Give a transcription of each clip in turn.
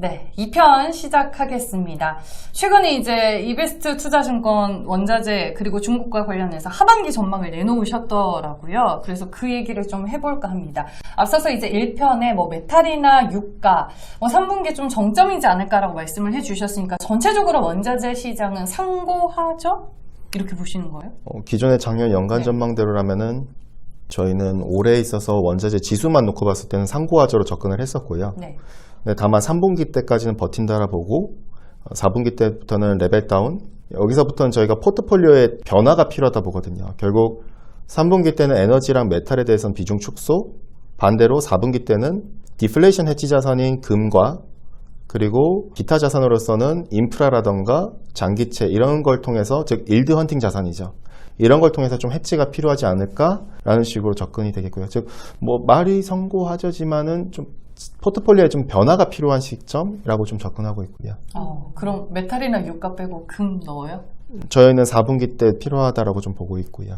네, 2편 시작하겠습니다. 최근에 이제 이베스트 투자증권 원자재 그리고 중국과 관련해서 하반기 전망을 내놓으셨더라고요. 그래서 그 얘기를 좀 해볼까 합니다. 앞서서 이제 1편에 뭐 메탈이나 유가, 3분기 좀 정점이지 않을까라고 말씀을 해주셨으니까 전체적으로 원자재 시장은 상고하죠? 이렇게 보시는 거예요? 기존의 작년 연간 네. 전망대로라면은 저희는 올해에 있어서 원자재 지수만 놓고 봤을 때는 상고하저로 접근을 했었고요. 네. 네, 다만 3분기 때까지는 버틴다라 보고 4분기 때부터는 레벨 다운, 여기서부터는 저희가 포트폴리오의 변화가 필요하다 보거든요. 결국 3분기 때는 에너지랑 메탈에 대해서는 비중 축소, 반대로 4분기 때는 디플레이션 해지 자산인 금과 그리고 기타 자산으로서는 인프라라던가 장기채 이런 걸 통해서, 즉 일드 헌팅 자산이죠. 이런 걸 통해서 좀 해치가 필요하지 않을까라는 식으로 접근이 되겠고요. 즉 뭐 말이 상고하저지만은 좀 포트폴리오에 좀 변화가 필요한 시점이라고 좀 접근하고 있고요. 그럼 메탈이나 유가 빼고 금 넣어요? 저희는 4분기 때 필요하다라고 좀 보고 있고요.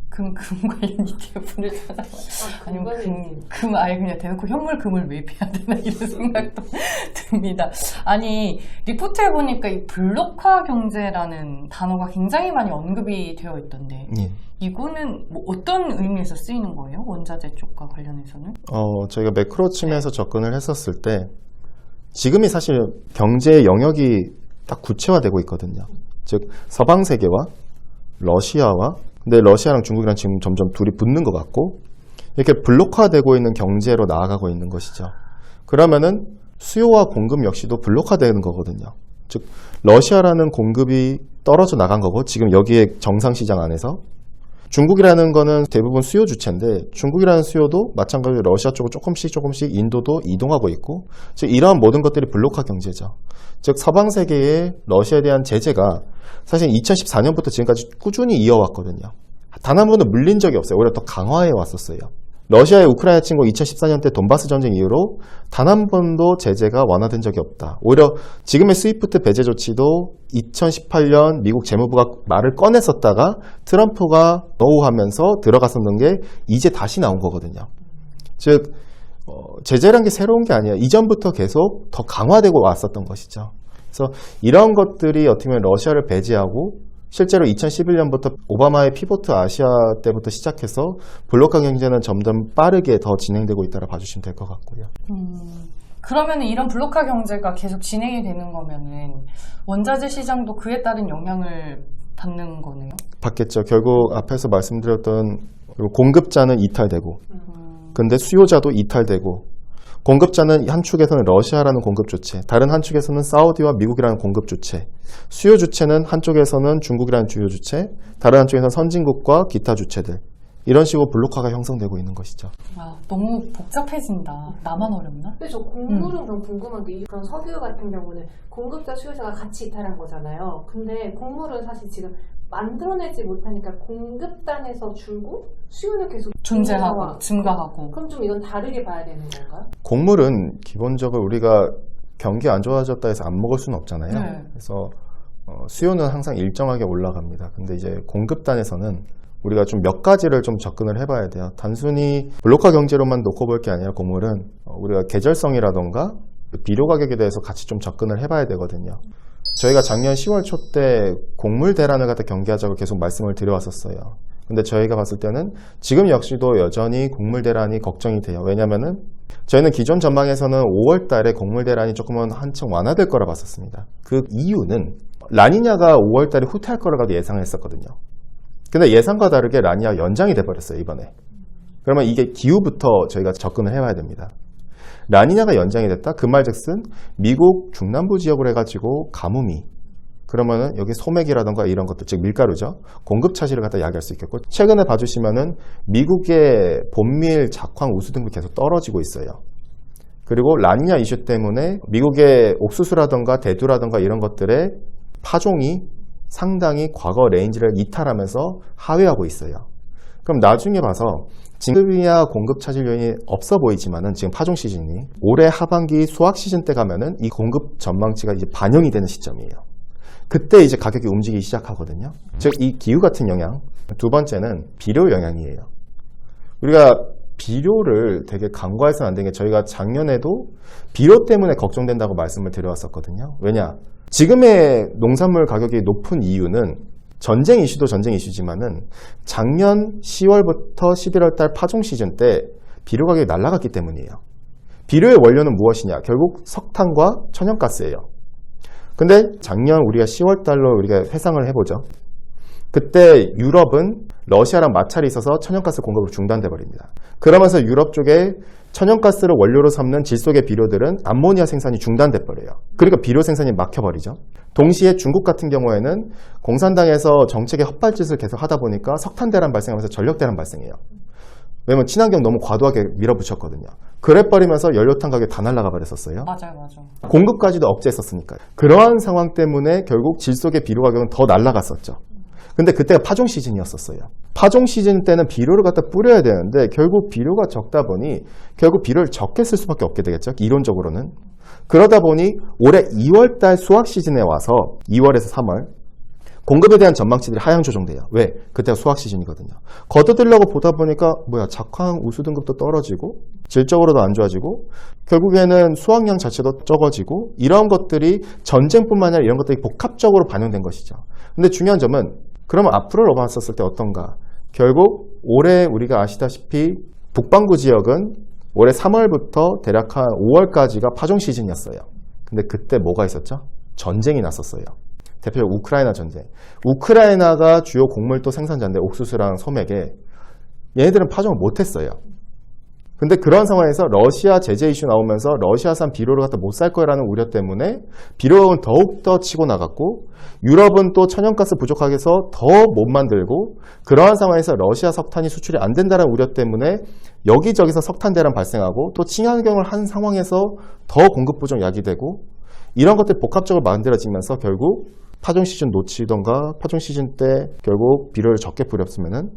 금 관련 ETF를 찾아봐요. 아니면 금 아예 그냥 대놓고 현물금을 매입해야 되나 이런 생각도 듭니다. 아니, 리포트에 보니까 이 블록화 경제라는 단어가 굉장히 많이 언급이 되어 있던데 예. 이거는 뭐 어떤 의미에서 쓰이는 거예요? 원자재 쪽과 관련해서는? 저희가 매크로 측면에서 접근을 했었을 때 지금이 사실 경제의 영역이 딱 구체화되고 있거든요. 즉 서방 세계와 러시아와, 근데 러시아랑 중국이랑 지금 점점 둘이 붙는 것 같고 이렇게 블록화되고 있는 경제로 나아가고 있는 것이죠. 그러면은 수요와 공급 역시도 블록화되는 거거든요. 즉 러시아라는 공급이 떨어져 나간 거고 지금 여기에 정상시장 안에서 중국이라는 거는 대부분 수요 주체인데 중국이라는 수요도 마찬가지로 러시아 쪽으로 조금씩 인도도 이동하고 있고, 즉 이러한 모든 것들이 블록화 경제죠. 즉 서방 세계의 러시아에 대한 제재가 사실 2014년부터 지금까지 꾸준히 이어왔거든요. 단 한 번도 물린 적이 없어요. 오히려 더 강화해 왔었어요. 러시아의 우크라이나 침공 2014년 때 돈바스 전쟁 이후로 단 한 번도 제재가 완화된 적이 없다. 오히려 지금의 스위프트 배제 조치도 2018년 미국 재무부가 말을 꺼냈었다가 트럼프가 노하면서 들어갔었는 게 이제 다시 나온 거거든요. 즉 제재란 게 새로운 게 아니에요. 이전부터 계속 더 강화되고 왔었던 것이죠. 그래서 이런 것들이 어떻게 보면 러시아를 배제하고 실제로 2011년부터 오바마의 피보트 아시아 때부터 시작해서 블록화 경제는 점점 빠르게 더 진행되고 있다고 봐주시면 될 것 같고요. 그러면 이런 블록화 경제가 계속 진행이 되는 거면은 원자재 시장도 그에 따른 영향을 받는 거네요? 받겠죠. 결국 앞에서 말씀드렸던 공급자는 이탈되고 근데 수요자도 이탈되고, 공급자는 한 축에서는 러시아라는 공급 주체, 다른 한 축에서는 사우디와 미국이라는 공급 주체, 수요 주체는 한쪽에서는 중국이라는 주요 주체, 다른 한쪽에서는 선진국과 기타 주체들, 이런 식으로 블록화가 형성되고 있는 것이죠. 너무 복잡해진다. 나만 어렵나? 그래서 곡물은 그럼 궁금한 게, 그런 석유 같은 경우는 공급자 수요자가 같이 이탈한 거잖아요. 근데 곡물은 사실 지금 만들어내지 못하니까 공급단에서 줄고 수요는 계속 존재하고 증가하고. 그럼 좀 이건 다르게 봐야 되는 건가요? 곡물은 기본적으로 우리가 경기 안 좋아졌다 해서 안 먹을 수는 없잖아요. 네. 그래서 수요는 항상 일정하게 올라갑니다. 근데 이제 공급단에서는 우리가 좀 몇 가지를 좀 접근을 해봐야 돼요. 단순히 블록화 경제로만 놓고 볼 게 아니라 곡물은 우리가 계절성이라던가 비료 가격에 대해서 같이 좀 접근을 해봐야 되거든요. 저희가 작년 10월 초 때 곡물 대란을 갖다 경계하자고 계속 말씀을 드려왔었어요. 근데 저희가 봤을 때는 지금 역시도 여전히 곡물 대란이 걱정이 돼요. 왜냐면은 저희는 기존 전망에서는 5월 달에 곡물 대란이 조금은 한층 완화될 거라 봤었습니다. 그 이유는 라니냐가 5월 달에 후퇴할 거라고 예상을 했었거든요. 근데 예상과 다르게 라니냐가 연장이 돼버렸어요, 이번에. 그러면 이게 기후부터 저희가 접근을 해봐야 됩니다. 라니냐가 연장이 됐다? 그 말즉슨 미국 중남부 지역으로 해가지고 가뭄이, 그러면은 여기 소맥이라던가 이런 것들, 즉 밀가루죠, 공급 차질을 갖다 야기할 수 있겠고, 최근에 봐주시면은 미국의 본밀, 작황, 우수 등급이 계속 떨어지고 있어요. 그리고 라니냐 이슈 때문에 미국의 옥수수라던가 대두라던가 이런 것들의 파종이 상당히 과거 레인지를 이탈하면서 하회하고 있어요. 그럼 나중에 봐서 지금이야 공급 차질 요인이 없어 보이지만은 지금 파종 시즌이 올해 하반기 수확 시즌 때 가면은 이 공급 전망치가 이제 반영이 되는 시점이에요. 그때 이제 가격이 움직이기 시작하거든요. 즉 이 기후 같은 영향. 두 번째는 비료 영향이에요. 우리가 비료를 되게 간과해서는 안 되는 게 저희가 작년에도 비료 때문에 걱정된다고 말씀을 드려왔었거든요. 왜냐? 지금의 농산물 가격이 높은 이유는 전쟁 이슈도 전쟁 이슈지만은 작년 10월부터 11월 달 파종 시즌 때 비료 가격이 날아갔기 때문이에요. 비료의 원료는 무엇이냐? 결국 석탄과 천연가스예요. 근데 작년 우리가 10월 달로 우리가 회상을 해보죠. 그때 유럽은 러시아랑 마찰이 있어서 천연가스 공급을 중단돼 버립니다. 그러면서 유럽 쪽에 천연가스를 원료로 삼는 질소계 비료들은 암모니아 생산이 중단돼 버려요. 그러니까 비료 생산이 막혀버리죠. 동시에 중국 같은 경우에는 공산당에서 정책의 헛발짓을 계속 하다 보니까 석탄 대란 발생하면서 전력 대란 발생해요. 왜냐면 친환경 너무 과도하게 밀어붙였거든요. 그래버리면서 연료탄 가격이 다 날아가 버렸었어요. 맞아요. 공급까지도 억제했었으니까요. 그러한 상황 때문에 결국 질소계 비료 가격은 더 날아갔었죠. 근데 그때가 파종 시즌이었었어요. 파종 시즌 때는 비료를 갖다 뿌려야 되는데 결국 비료가 적다 보니 결국 비료를 적게 쓸 수밖에 없게 되겠죠. 이론적으로는. 그러다 보니 올해 2월 달 수확 시즌에 와서 2월에서 3월 공급에 대한 전망치들이 하향 조정돼요. 왜? 그때가 수확 시즌이거든요. 걷어들려고 보다 보니까 작황 우수 등급도 떨어지고 질적으로도 안 좋아지고 결국에는 수확량 자체도 적어지고 이런 것들이 전쟁뿐만 아니라 이런 것들이 복합적으로 반영된 것이죠. 근데 중요한 점은 그러면 앞으로 봤었을 때 어떤가? 결국 올해 우리가 아시다시피 북반구 지역은 올해 3월부터 대략 한 5월까지가 파종 시즌이었어요. 근데 그때 뭐가 있었죠? 전쟁이 났었어요. 대표적으로 우크라이나 전쟁. 우크라이나가 주요 곡물도 생산자인데 옥수수랑 소맥에 얘네들은 파종을 못했어요. 근데 그런 상황에서 러시아 제재 이슈 나오면서 러시아산 비료를 갖다 못 살 거라는 우려 때문에 비료는 더욱더 치고 나갔고 유럽은 또 천연가스 부족하게 해서 더 못 만들고 그러한 상황에서 러시아 석탄이 수출이 안 된다는 우려 때문에 여기저기서 석탄 대란 발생하고 또 친환경을 한 상황에서 더 공급 부족 야기되고 이런 것들이 복합적으로 만들어지면서 결국 파종 시즌 놓치던가 파종 시즌 때 결국 비료를 적게 뿌렸으면은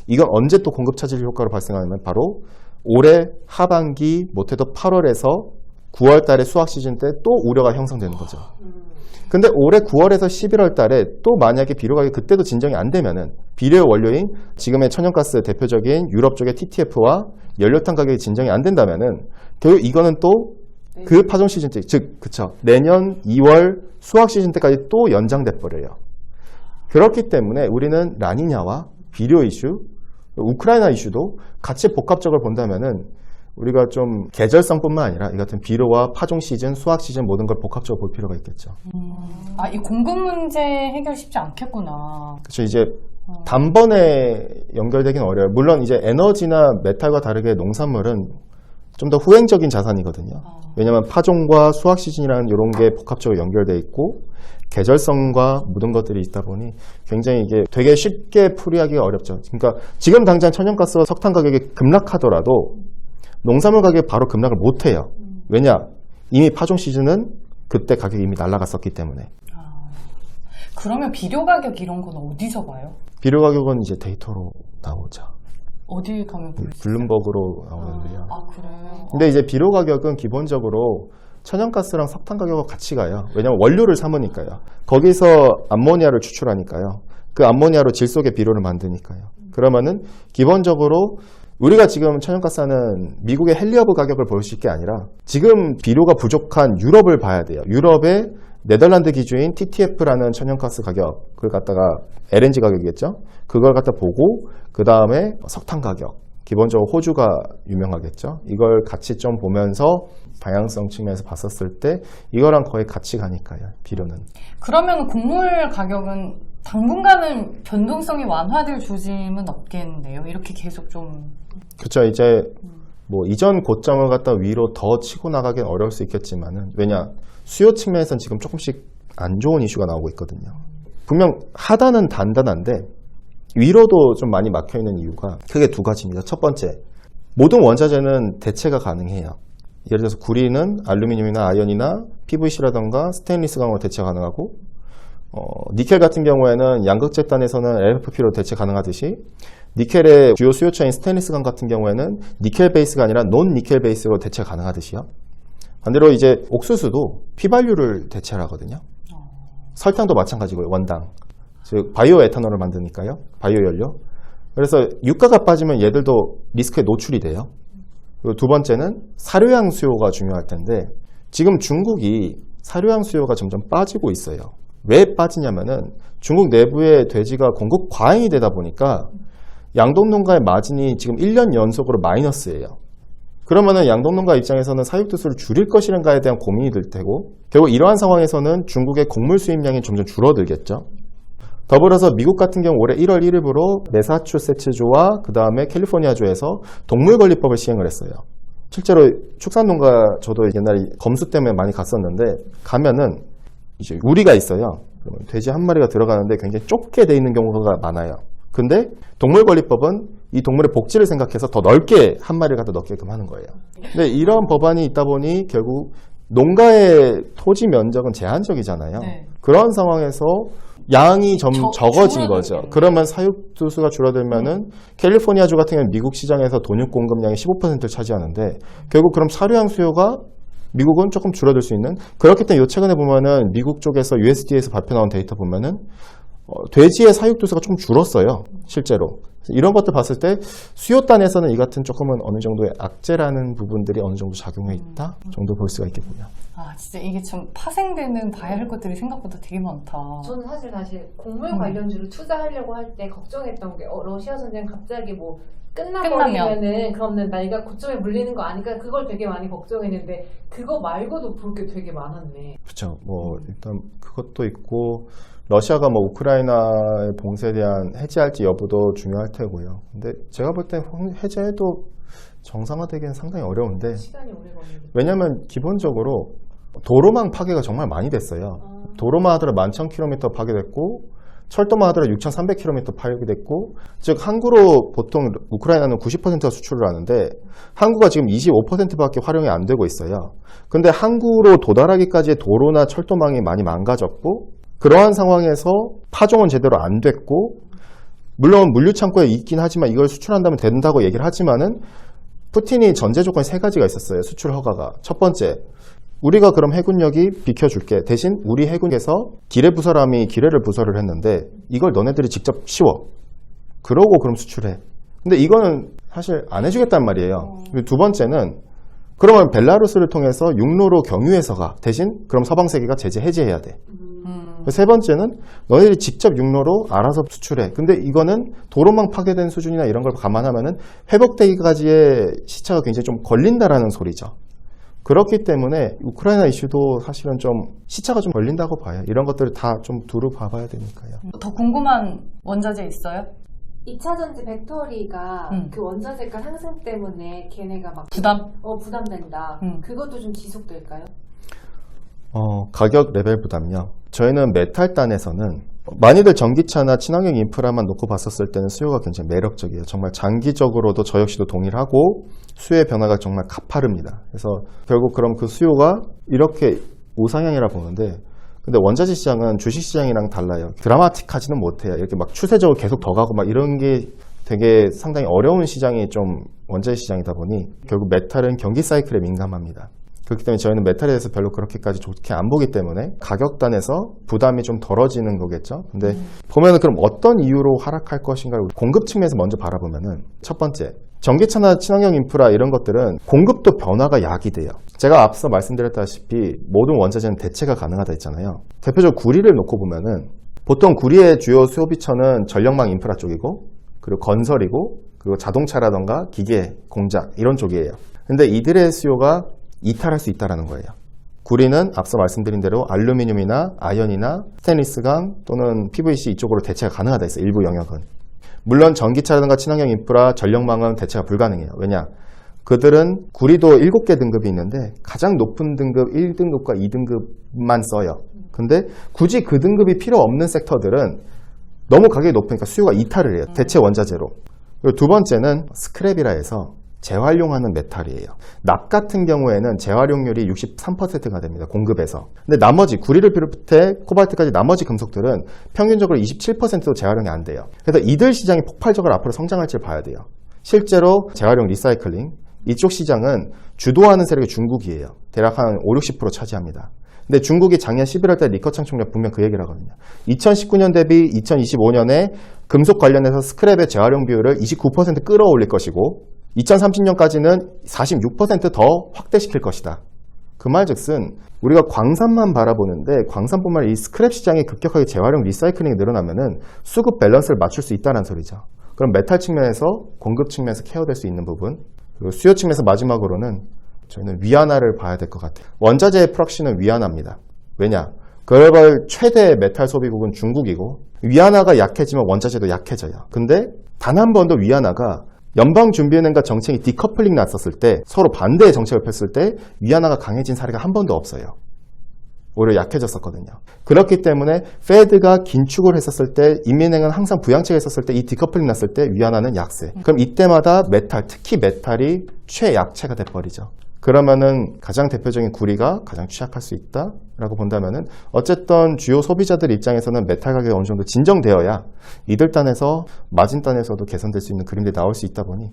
이건 언제 또 공급 차질 효과로 발생하냐면 바로 올해 하반기 못해도 8월에서 9월 달에 수확 시즌 때 또 우려가 형성되는 거죠. 근데 올해 9월에서 11월 달에 또 만약에 비료 가격이 그때도 진정이 안 되면은 비료의 원료인 지금의 천연가스 대표적인 유럽 쪽의 TTF와 연료탄 가격이 진정이 안 된다면은 결국 이거는 또 그 파종 시즌 때, 그쵸. 내년 2월 수확 시즌 때까지 또 연장돼 버려요. 그렇기 때문에 우리는 라니냐와 비료 이슈, 우크라이나 이슈도 같이 복합적으로 본다면은 우리가 좀 계절성뿐만 아니라 이 같은 비료와 파종 시즌, 수확 시즌 모든 걸 복합적으로 볼 필요가 있겠죠. 이 공급 문제 해결 쉽지 않겠구나. 그렇죠. 이제 단번에 연결되긴 어려워요. 물론 이제 에너지나 메탈과 다르게 농산물은 좀 더 후행적인 자산이거든요. 왜냐하면 파종과 수확 시즌이라는 이런 게 복합적으로 연결돼 있고 계절성과 모든 것들이 있다 보니 굉장히 이게 되게 쉽게 풀이하기가 어렵죠. 그러니까 지금 당장 천연가스와 석탄 가격이 급락하더라도 농산물 가격이 바로 급락을 못해요. 왜냐? 이미 파종 시즌은 그때 가격이 이미 날아갔었기 때문에. 그러면 비료 가격 이런 건 어디서 봐요? 비료 가격은 이제 데이터로 나오죠. 어디 가면 볼 수 있어요? 블룸버그로 나오는데요. 그래요? 근데 이제 비료 가격은 기본적으로 천연가스랑 석탄 가격과 같이 가요. 왜냐하면 원료를 삼으니까요. 거기서 암모니아를 추출하니까요. 그 암모니아로 질소계 비료를 만드니까요. 그러면은 기본적으로 우리가 지금 천연가스 하는 미국의 헨리허브 가격을 볼 수 있는 게 아니라 지금 비료가 부족한 유럽을 봐야 돼요. 유럽의 네덜란드 기준인 TTF라는 천연가스 가격을 갖다가 LNG 가격이겠죠. 그걸 갖다 보고 그 다음에 석탄 가격. 기본적으로 호주가 유명하겠죠. 이걸 같이 좀 보면서 방향성 측면에서 봤었을 때 이거랑 거의 같이 가니까요. 비료는. 그러면 곡물 가격은 당분간은 변동성이 완화될 조짐은 없겠는데요. 이렇게 계속 좀. 그렇죠. 이제 뭐 이전 고점을 갖다 위로 더 치고 나가긴 어려울 수 있겠지만은 왜냐 수요 측면에서는 지금 조금씩 안 좋은 이슈가 나오고 있거든요. 분명 하단은 단단한데 위로도 좀 많이 막혀 있는 이유가 크게 두 가지입니다. 첫 번째, 모든 원자재는 대체가 가능해요. 예를 들어서 구리는 알루미늄이나 아연이나 PVC라던가 스테인리스 강으로 대체 가능하고 니켈 같은 경우에는 양극재단에서는 LFP로 대체 가능하듯이 니켈의 주요 수요처인 스테인리스 강 같은 경우에는 니켈 베이스가 아니라 논 니켈 베이스로 대체 가능하듯이요. 반대로 이제 옥수수도 휘발유를 대체를 하거든요. 설탕도 마찬가지고요. 원당. 즉 바이오 에탄올을 만드니까요. 바이오 연료. 그래서 유가가 빠지면 얘들도 리스크에 노출이 돼요. 그리고 두 번째는 사료양 수요가 중요할 텐데 지금 중국이 사료양 수요가 점점 빠지고 있어요. 왜 빠지냐면은 중국 내부의 돼지가 공급 과잉이 되다 보니까 양동농가의 마진이 지금 1년 연속으로 마이너스예요. 그러면은 양동농가 입장에서는 사육두수를 줄일 것인가에 대한 고민이 들 테고 결국 이러한 상황에서는 중국의 곡물 수입량이 점점 줄어들겠죠. 더불어서 미국 같은 경우 올해 1월 1일부로 매사추세츠주와 그 다음에 캘리포니아주에서 동물권리법을 시행을 했어요. 실제로 축산농가 저도 옛날에 검수 때문에 많이 갔었는데 가면은 이제 우리가 있어요. 그러면 돼지 한 마리가 들어가는데 굉장히 좁게 돼 있는 경우가 많아요. 근데 동물권리법은 이 동물의 복지를 생각해서 더 넓게 한 마리를 갖다 넣게끔 하는 거예요. 근데 이런 법안이 있다 보니 결국 농가의 토지 면적은 제한적이잖아요. 네. 그런 상황에서 양이 좀 적어진 거죠. 줄어들겠네요. 그러면 사육두수가 줄어들면은 캘리포니아주 같은 경우는 미국 시장에서 돈육 공급량이 15%를 차지하는데 결국 그럼 사료양 수요가 미국은 조금 줄어들 수 있는 그렇기 때문에 요 최근에 보면은 미국 쪽에서 USDA에서 발표 나온 데이터 보면은 돼지의 사육두수가 좀 줄었어요. 실제로. 이런 것들 봤을 때 수요단에서는 이 같은 조금은 어느 정도의 악재라는 부분들이 어느 정도 작용해 있다 정도 볼 수가 있겠군요. 아, 진짜 이게 좀 파생되는 봐야 할 것들이 생각보다 되게 많다. 저는 사실 곡물 관련주를 투자하려고 할 때 걱정했던 게 러시아 전쟁 갑자기 뭐 끝나버리면은 그러면 나이가 고점에 물리는 거 아니까 그걸 되게 많이 걱정했는데 그거 말고도 볼 게 되게 많았네. 그렇죠. 뭐 일단 그것도 있고 러시아가 뭐 우크라이나의 봉쇄에 대한 해제할지 여부도 중요할 테고요. 근데 제가 볼 때 해제해도 정상화되기는 상당히 어려운데 시간이 오래 걸리는데. 왜냐하면 기본적으로 도로망 파괴가 정말 많이 됐어요. 도로만 하더라도 11,000km 파괴됐고 철도만 하더라도 6,300km 파괴됐고 즉 항구로 보통 우크라이나는 90%가 수출을 하는데 항구가 지금 25%밖에 활용이 안 되고 있어요. 근데 항구로 도달하기까지의 도로나 철도망이 많이 망가졌고 그러한 상황에서 파종은 제대로 안 됐고 물론 물류창고에 있긴 하지만 이걸 수출한다면 된다고 얘기를 하지만은 푸틴이 전제 조건이 3가지가 있었어요. 수출 허가가. 첫 번째, 우리가 그럼 해군력이 비켜줄게. 대신 우리 해군에서 기뢰부사람이 기뢰를 부설을 했는데 이걸 너네들이 직접 씌워. 그러고 그럼 수출해. 근데 이거는 사실 안 해주겠단 말이에요. 그리고 두 번째는 그러면 벨라루스를 통해서 육로로 경유해서 가. 대신 그럼 서방 세계가 제재 해제해야 돼. 세 번째는 너희들이 직접 육로로 알아서 수출해. 근데 이거는 도로망 파괴된 수준이나 이런 걸 감안하면은 회복되기까지의 시차가 굉장히 좀 걸린다라는 소리죠. 그렇기 때문에 우크라이나 이슈도 사실은 좀 시차가 좀 걸린다고 봐요. 이런 것들을 다 좀 두루 봐봐야 되니까요. 더 궁금한 원자재 있어요? 2차 전지 배터리가 그 원자재가 상승 때문에 걔네가 막 부담된다. 그것도 좀 지속될까요? 가격 레벨 부담요. 저희는 메탈단에서는 많이들 전기차나 친환경 인프라만 놓고 봤었을 때는 수요가 굉장히 매력적이에요. 정말 장기적으로도 저 역시도 동일하고 수요의 변화가 정말 가파릅니다. 그래서 결국 그럼 그 수요가 이렇게 우상향이라 보는데 근데 원자재 시장은 주식 시장이랑 달라요. 드라마틱하지는 못해요. 이렇게 막 추세적으로 계속 더 가고 막 이런 게 되게 상당히 어려운 시장이 좀 원자재 시장이다 보니 결국 메탈은 경기 사이클에 민감합니다. 그렇기 때문에 저희는 메탈에 대해서 별로 그렇게까지 좋게 안 보기 때문에 가격단에서 부담이 좀 덜어지는 거겠죠. 근데 보면은 그럼 어떤 이유로 하락할 것인가를 공급 측면에서 먼저 바라보면은 첫 번째, 전기차나 친환경 인프라 이런 것들은 공급도 변화가 야기돼요. 제가 앞서 말씀드렸다시피 모든 원자재는 대체가 가능하다 했잖아요. 대표적으로 구리를 놓고 보면은 보통 구리의 주요 소비처는 전력망 인프라 쪽이고 그리고 건설이고 그리고 자동차라던가 기계, 공작 이런 쪽이에요. 근데 이들의 수요가 이탈할 수 있다는 거예요. 구리는 앞서 말씀드린 대로 알루미늄이나 아연이나 스테인리스강 또는 PVC 이쪽으로 대체가 가능하다 했어요. 일부 영역은. 물론 전기차라든가 친환경 인프라, 전력망은 대체가 불가능해요. 왜냐? 그들은 구리도 7개 등급이 있는데 가장 높은 등급 1등급과 2등급만 써요. 근데 굳이 그 등급이 필요 없는 섹터들은 너무 가격이 높으니까 수요가 이탈을 해요. 대체 원자재로. 그리고 두 번째는 스크랩이라 해서 재활용하는 메탈이에요. 납 같은 경우에는 재활용률이 63%가 됩니다. 공급에서. 근데 나머지 구리를 비롯해 코발트까지 나머지 금속들은 평균적으로 27%도 재활용이 안 돼요. 그래서 이들 시장이 폭발적으로 앞으로 성장할지를 봐야 돼요. 실제로 재활용 리사이클링 이쪽 시장은 주도하는 세력이 중국이에요. 대략 한 5, 60% 차지합니다. 근데 중국이 작년 11월 달 리커창 총리가 분명 그 얘기를 하거든요. 2019년 대비 2025년에 금속 관련해서 스크랩의 재활용 비율을 29% 끌어올릴 것이고 2030년까지는 46% 더 확대시킬 것이다. 그 말즉슨 우리가 광산만 바라보는데 광산뿐만 아니라 이 스크랩 시장이 급격하게 재활용 리사이클링이 늘어나면은 수급 밸런스를 맞출 수 있다는 소리죠. 그럼 메탈 측면에서 공급 측면에서 케어될 수 있는 부분, 그리고 수요 측면에서 마지막으로는 저희는 위안화를 봐야 될 것 같아요. 원자재의 프락시는 위안화입니다. 왜냐? 글로벌 최대 메탈 소비국은 중국이고 위안화가 약해지면 원자재도 약해져요. 근데 단 한 번도 위안화가 연방준비은행과 정책이 디커플링 났었을 때 서로 반대의 정책을 폈을 때 위안화가 강해진 사례가 한 번도 없어요. 오히려 약해졌었거든요. 그렇기 때문에 페드가 긴축을 했었을 때 인민은행은 항상 부양책을 했었을 때 이 디커플링 났을 때 위안화는 약세. 그럼 이때마다 메탈, 특히 메탈이 최약체가 돼버리죠. 그러면은 가장 대표적인 구리가 가장 취약할 수 있다라고 본다면은 어쨌든 주요 소비자들 입장에서는 메탈 가격이 어느 정도 진정되어야 이들 단에서 마진 단에서도 개선될 수 있는 그림들이 나올 수 있다 보니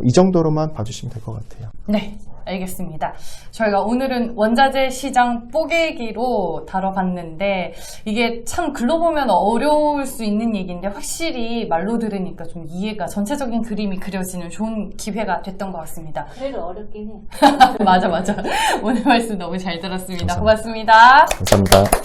이 정도로만 봐주시면 될 것 같아요. 네, 알겠습니다. 저희가 오늘은 원자재 시장 뽀개기로 다뤄봤는데 이게 참 글로 보면 어려울 수 있는 얘기인데 확실히 말로 들으니까 좀 이해가 전체적인 그림이 그려지는 좋은 기회가 됐던 것 같습니다. 그래도 어렵긴 해. 맞아. 오늘 말씀 너무 잘 들었습니다. 감사합니다. 고맙습니다. 감사합니다.